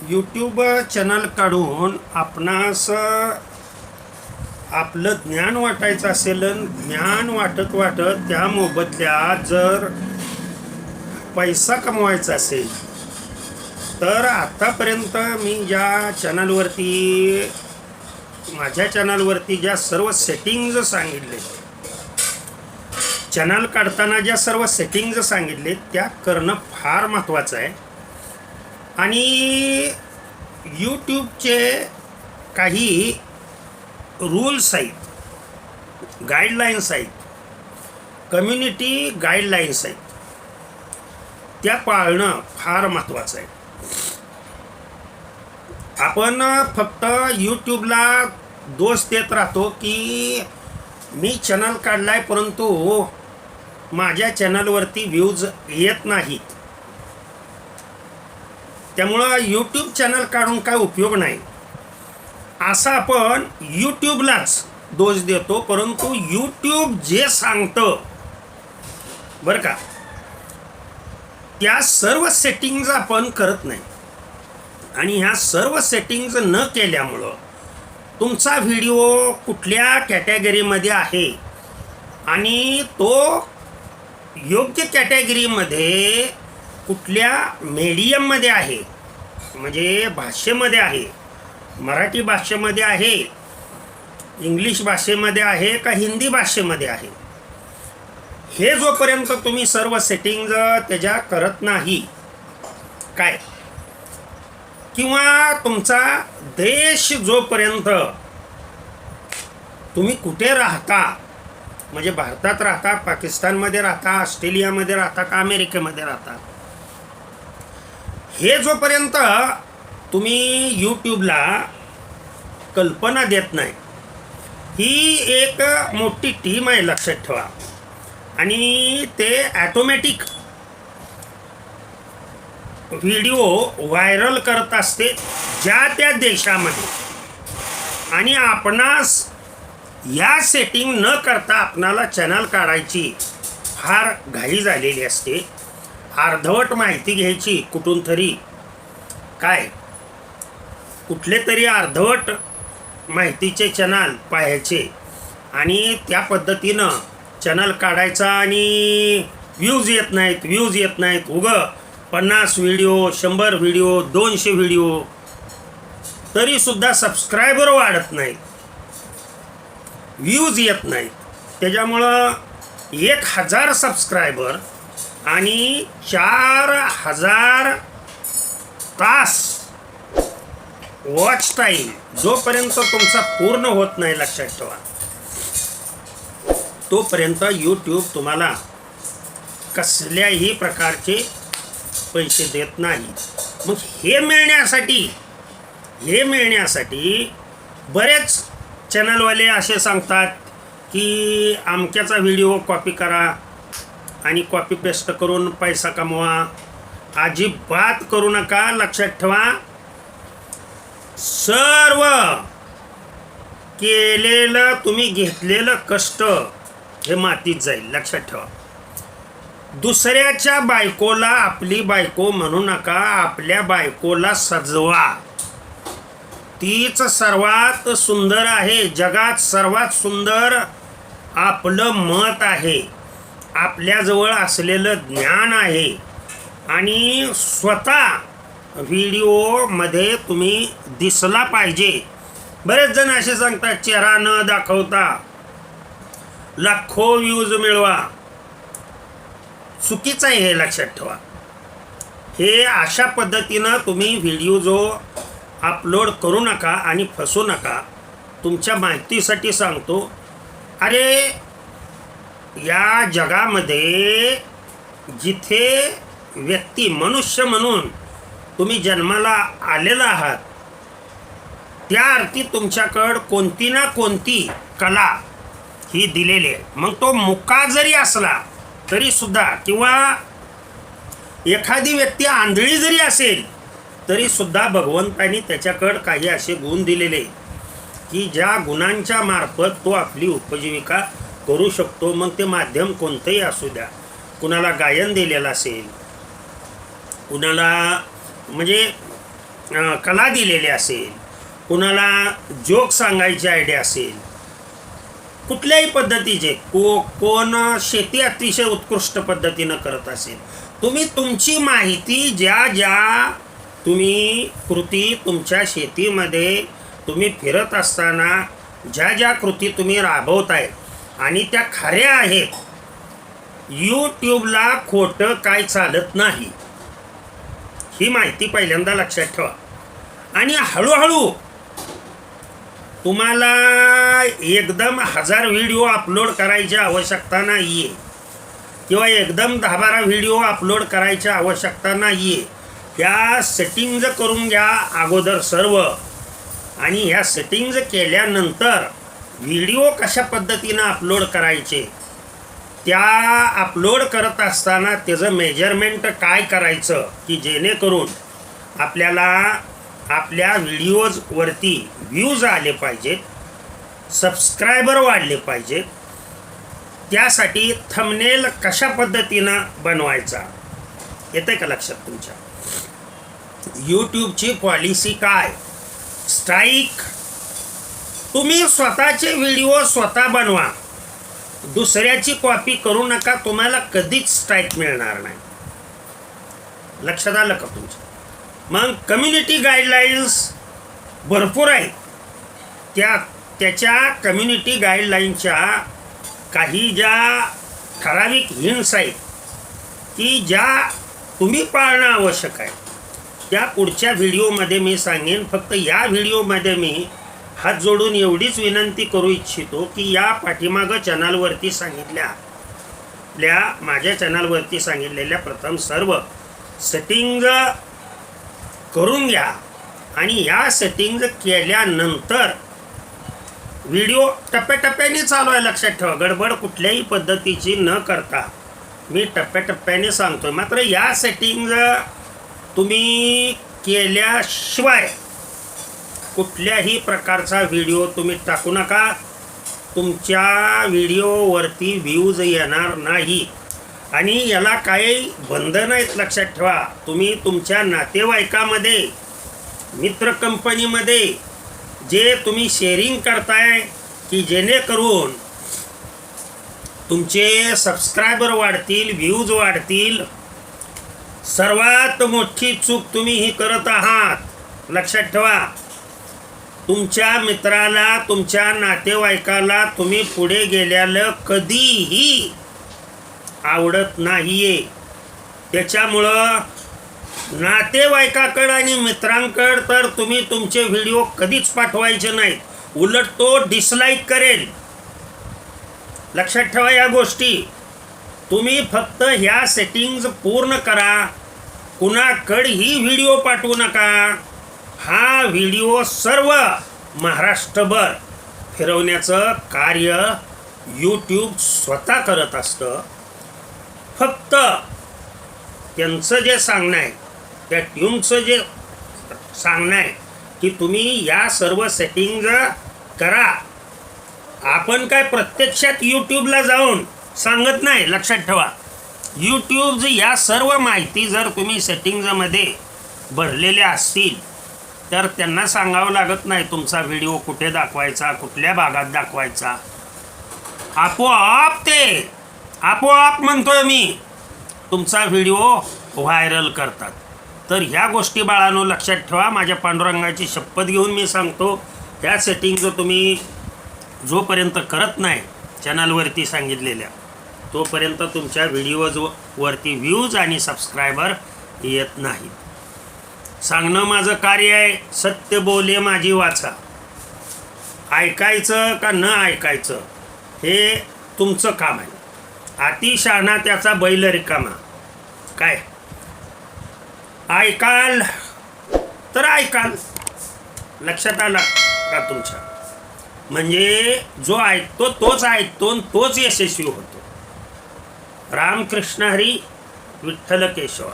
YouTube channel काढून आपणास आपलं ज्ञान वाटायचं असेल, ज्ञान वाटत वाटत त्या मोबदल्यात जर पैसा कमवायचा असेल तर आतापर्यंत मी ज्या चॅनलवरती माझ्या चॅनलवरती ज्या सर्व सेटिंग्ज सांगितले, चॅनल काढताना ज्या सर्व सेटिंग्ज सांगितले त्या करणं फार महत्त्वाचं आहे. आणि यूट्यूबचे काही रूल्स आहेत, गाईडलाईन्स आहेत, कम्युनिटी गाईडलाईन्स आहेत, त्या पाळणं फार महत्त्वाचं आहे. आपण फक्त यूट्यूबला दोष देत राहतो की मी चॅनल काढलाय परंतु माझ्या चॅनलवरती व्ह्यूज येत नाहीत, त्यामुळं यूट्यूब चॅनल काढून काय उपयोग नाही असा आपण यूट्यूबलाच दोष देतो. परंतु यूट्यूब जे सांगतं बरं का, त्या सर्व सेटिंग्ज आपण करत नाही. आणि ह्या सर्व सेटिंग्ज न केल्यामुळं तुमचा व्हिडिओ कुठल्या कॅटेगरीमध्ये आहे आणि तो योग्य कॅटेगरीमध्ये कुठल्या मीडियममध्ये आहे, म्हणजे भाषेमध्ये आहे, मराठी भाषेमध्ये आहे, इंग्लिश भाषेमध्ये आहे का हिंदी भाषेमध्ये आहे, हे जोपर्यंत तुम्ही सर्व सेटिंग्ज त्याच्या करत नाही काय, किंवा तुमचा देश जोपर्यंत तुम्ही कुठे राहता, म्हणजे भारतात राहता, पाकिस्तानमध्ये राहता, ऑस्ट्रेलियामध्ये राहता का अमेरिकेमध्ये राहता, हे जोपर्यंत तुम्ही यूट्यूबला कल्पना देत नाही, ही एक मोठी टीम आहे लक्षात ठेवा. आणि ते ॲटोमॅटिक व्हिडिओ व्हायरल करत असते ज्या त्या देशामध्ये. आणि आपणास या सेटिंग न करता आपणाला चॅनल काढायची फार घाई झालेली असते. अर्धवट माहिती घ्यायची कुठून तरी, काय कुठले तरी अर्धवट माहितीचे चॅनल पाहायचे आणि त्या पद्धतीनं चॅनल काढायचा आणि व्ह्यूज येत नाहीत. उगं 50 व्हिडिओ, 100 व्हिडिओ, 200 व्हिडिओ तरीसुद्धा सबस्क्रायबर वाढत नाहीत, व्ह्यूज येत नाहीत. त्याच्यामुळं 1000 सबस्क्रायबर आणि 4000 तास वॉच टाईम जोपर्यंत तुमचा पूर्ण होत नाही लक्षात ठेवा, तोपर्यंत यूट्यूब तुम्हाला कसल्याही प्रकारचे पैसे देत नाही. मग हे मिळण्यासाठी बरेच चॅनलवाले असे सांगतात की अमक्याचा व्हिडिओ कॉपी करा आणि कॉपी पेस्ट करून पैसा कमवा. अजिबात करू नका. लक्षात ठेवा, सर्व केलेलं तुम्ही घेतलेलं कष्ट हे मातीत जाईल. लक्षात ठेवा, दुसऱ्याच्या बायकोला आपली बायको म्हणू नका, आपल्या बायकोला सजवा. तीच सर्वात सुंदर आहे, जगात सर्वात सुंदर आपलं मत आहे, आपल्याजवळ असलेलं ज्ञान आहे. आणि स्वतः व्हिडिओमध्ये तुम्ही दिसला पाहिजे. बरेच जण असे सांगतात चेहरा न दाखवता लाखो व्ह्यूज मिळवा. चुकीचं आहे हे लक्षात ठेवा. हे अशा पद्धतीनं तुम्ही व्हिडिओ जो अपलोड करू नका आणि फसू नका. तुमच्या माहितीसाठी सांगतो, अरे या जगामध्ये जिथे व्यक्ती मनुष्य म्हणून तुम्ही जन्माला आलेला आहात त्या अर्थी तुमच्याकडं कोणती ना कोणती कला ही दिलेली आहे. मग तो मुका जरी असला तरीसुद्धा, किंवा एखादी व्यक्ती आंधळी जरी असेल तरीसुद्धा भगवंतानी त्याच्याकडं काही असे गुण दिलेले की ज्या गुणांच्या मार्फत तो आपली उपजीविका करू शकतो. मग ते माध्यम कोणतंही असू द्या. कुणाला गायन दिलेलं असेल, कुणाला म्हणजे कला दिलेली असेल, कुणाला जोक सांगायची आयडिया असेल, कुठल्याही पद्धतीचे कोण शेती अतिशय उत्कृष्ट पद्धतीनं करत असेल, तुम्ही तुमची माहिती ज्या तुम्ही कृती तुमच्या शेतीमध्ये तुम्ही फिरत असताना ज्या कृती तुम्ही राबवताय आणि त्या खऱ्या आहेत, यूट्यूबला खोटं काय चालत नाही, ही माहिती पहिल्यांदा लक्षात ठेवा. आणि हळूहळू तुम्हाला एकदम 1000 व्हिडिओ अपलोड करायची आवश्यकता नाही आहे किंवा एकदम 10-12 व्हिडिओ अपलोड करायची आवश्यकता नाही आहे. त्या सेटिंग्ज करून घ्या अगोदर सर्व, आणि ह्या सेटिंग्ज केल्यानंतर व्हिडिओ कशा पद्धतीनं अपलोड करायचे, त्या अपलोड करत असताना त्याचं मेजरमेंट काय करायचं की जेणेकरून आपल्याला आपल्या व्हिडिओजवरती व्ह्यूज आले पाहिजेत, सबस्क्रायबर वाढले पाहिजेत. त्यासाठी थंबनेल कशा पद्धतीनं बनवायचा येतं का लक्षात तुमच्या? यूट्यूबची पॉलिसी काय? स्ट्राईक. तुम्ही स्वतःचे व्हिडिओ स्वतः बनवा, दुसऱ्याची कॉपी करू नका, तुम्हाला कधीच स्ट्राईक मिळणार नाही. लक्षात आलं का तुमचं? मग कम्युनिटी गाईडलाईन्स भरपूर आहेत. त्याच्या कम्युनिटी गाईडलाईनच्या काही ज्या ठराविक हिंट्स आहेत की ज्या तुम्ही पाळणं आवश्यक आहे, त्या पुढच्या व्हिडिओमध्ये मी सांगेन. फक्त या व्हिडिओमध्ये मी हात जोडून एवढीच विनंती करू इच्छितो की या पाठीमागं चॅनलवरती माझ्या चॅनलवरती सांगितलेल्या प्रथम सर्व सेटिंग करून घ्या, आणि या सेटिंग केल्यानंतर व्हिडिओ टप्प्याटप्प्याने चालू आहे. लक्षात ठेवा, गडबड कुठल्याही पद्धतीची न करता मी टप्प्याटप्प्याने सांगतोय. मात्र या सेटिंग तुम्ही केल्याशिवाय कुठल्याही प्रकारचा व्हिडिओ तुम्ही टाकू नका. तुमच्या व्हिडिओवरती व्ह्यूज येणार नाही, आणि याला काही बंधन आहेत. लक्षात ठेवा, तुम्ही तुमच्या नातेवाईकामध्ये, मित्र कंपनीमध्ये जे तुम्ही शेअरिंग करताय की जेणेकरून तुमचे सबस्क्रायबर वाढतील, व्ह्यूज वाढतील. सर्वात मोठी चूक तुम्ही ही करत आहात. लक्षात ठेवा, तुमच्या मित्राला, तुमच्या नातेवाईकाला तुम्ही पुढे गेल्याला कधीही आवडत नाहीये. त्याच्यामुळं नातेवाईकाकडं आणि मित्रांकडं तर तुम्ही तुमचे व्हिडिओ कधीच पाठवायचे नाहीत, उलट तो डिसलाईक करेल. लक्षात ठेवा या गोष्टी. तुम्ही फक्त ह्या सेटिंग्ज पूर्ण करा, कुणाकडेही व्हिडिओ पाठवू नका. हा व्हिडिओ सर्व महाराष्ट्रभर फिरवण्याचं कार्य यूट्यूब स्वतः करत असतं. फक्त त्यांचं जे सांगणं आहे, त्या ट्यूनचं जे सांगणं आहे की तुम्ही या सर्व सेटिंग करा. आपण काय प्रत्यक्षात यूट्यूबला जाऊन सांगत नाही. लक्षात ठेवा, यूट्यूब या सर्व माहिती जर तुम्ही सेटिंग्जमध्ये भरलेल्या असतील तर त्यांना सांगावं लागत नाही तुमचा व्हिडिओ कुठे दाखवायचा, कुठल्या भागात दाखवायचा. आपोआप म्हणतोय मी, तुमचा व्हिडिओ व्हायरल करतात. तर ह्या गोष्टी बाळांनो लक्षात ठेवा. माझ्या पांडुरंगाची शपथ घेऊन मी सांगतो, ह्या सेटिंग तुम्ही जोपर्यंत करत नाही चॅनलवरती सांगितलेल्या, तोपर्यंत तुमच्या व्हिडिओजवरती व्ह्यूज आणि सबस्क्रायबर येत नाहीत. सांगणं माझं कार्य आहे. सत्य बोले माझी वाचा. ऐकायचं का न ऐकायचं हे तुमचं काम आहे. अतिशहाणा त्याचा बैल रिकामा. काय ऐकाल तर ऐकाल. लक्षात आला का तुमच्या? म्हणजे जो ऐकतो तोच ऐकतो आणि तोच यशस्वी होतो. रामकृष्ण हरी, विठ्ठल केशव.